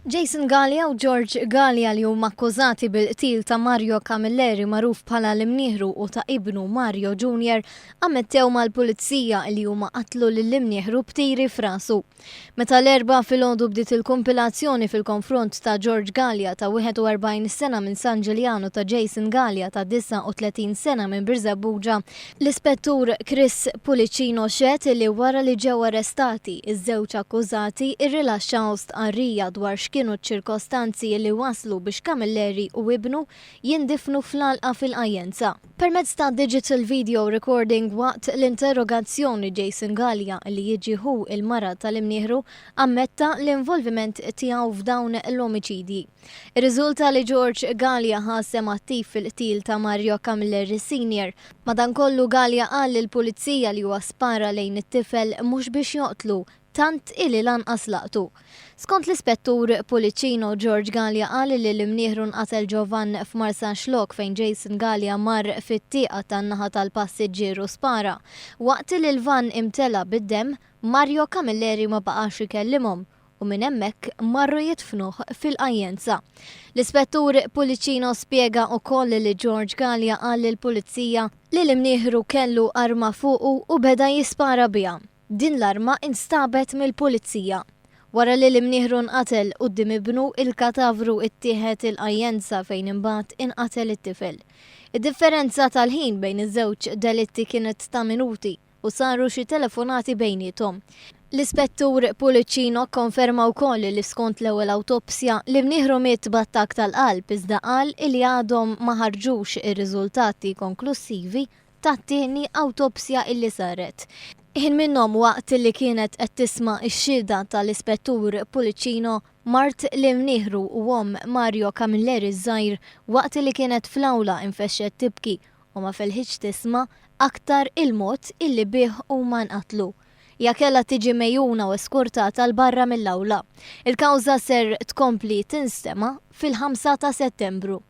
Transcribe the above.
Jason Gallia u George Gallia li huma akkużati bil-qtil ta' Mario Camilleri magħruf bħala l-imnieħru u ta' ibnu Mario Jr. ammettew mal-pulizija li huma qatlu lill-imnieħru b'tiri f'rasu. Meta l-erba' filgħodu bdiet il-kompilazzjoni fil-konfront ta' George Gallia ta' 41 sena minn San Giuliano ta' Jason Gallia ta' 39 sena minn Birzebbuġa, l-ispettur Chris Pulicino xed li wara li ġew arrestati iż-żewġ akkużati irrilaxxaw stqarrija dwar kienu ċ-ċirkostanzi li waslu biex Camilleri u ibnu jindifnu fl-għalqa fil-qajjenza. Permezz ta' digital video recording waqt l-interrogazzjoni Jason Gallia li jiġi hu il-mara tal-imnieħru ammetta l-involviment tiegħu f'dawn l-omiċidji. Ir-riżulta li George Gallia ħasem attiv fil-qtil ta' Mario Camilleri Sr. Madankollu Gallia qal lill-pulizija li huwa spara lejn it-tifel mhux biex joqtlu tant illi lanqas laqtu. Skont l-ispettur Pulicino, George Gallia qal li l-imnieħru nqatel ġovan f'Marsa Xlok fejn Jason Gallia mar fit-tieqa tan-naħa tal-passiġġieru spara. Waqt li l-van imtela bid-demm, Mario Camilleri ma baqax ikellimhom u minn hemmhekk marru jitfnuh fil-qajjenza. L-ispettur Pulicino spjega wkoll li George Gallia qal lill-pulizija li l-imnieħru kellu arma fuqu u beda jispara biha. Din l-arma instabet mill-pulizija. Wara li l-imnieħru nqatel quddiem ibnu, il-katavru ittieħed il-qajjenza fejn imbagħad inqatel it-tifel. Id-differenza tal-ħin bejn iż-żewġ delitti kienet ta' minuti u saru xi telefonati bejniethom. L-ispettur Pulicino konferma wkoll li skont l-ewwel awtopsja l-imnieħru miet b'attakk tal-qalb iżda qal li għadhom ma ħarġux ir-riżultati konklusivi tat-tieni awtopsja illi saret. Iħin minnhom waqt li kienet qed tisma' x-xhieda tal-ispettur Pulicino mart l-imnieħru u Mario Camilleri żgħir waqt li kienet fl-awla infexxet tibki u ma felħitx tisma' aktar il-mod illi bih huma nqatlu. Ja kellha tiġi mejjuna u eskurtata l barra mill-awla. Il-kawża ser tkompli tinstema' fil-5 ta' Settembru.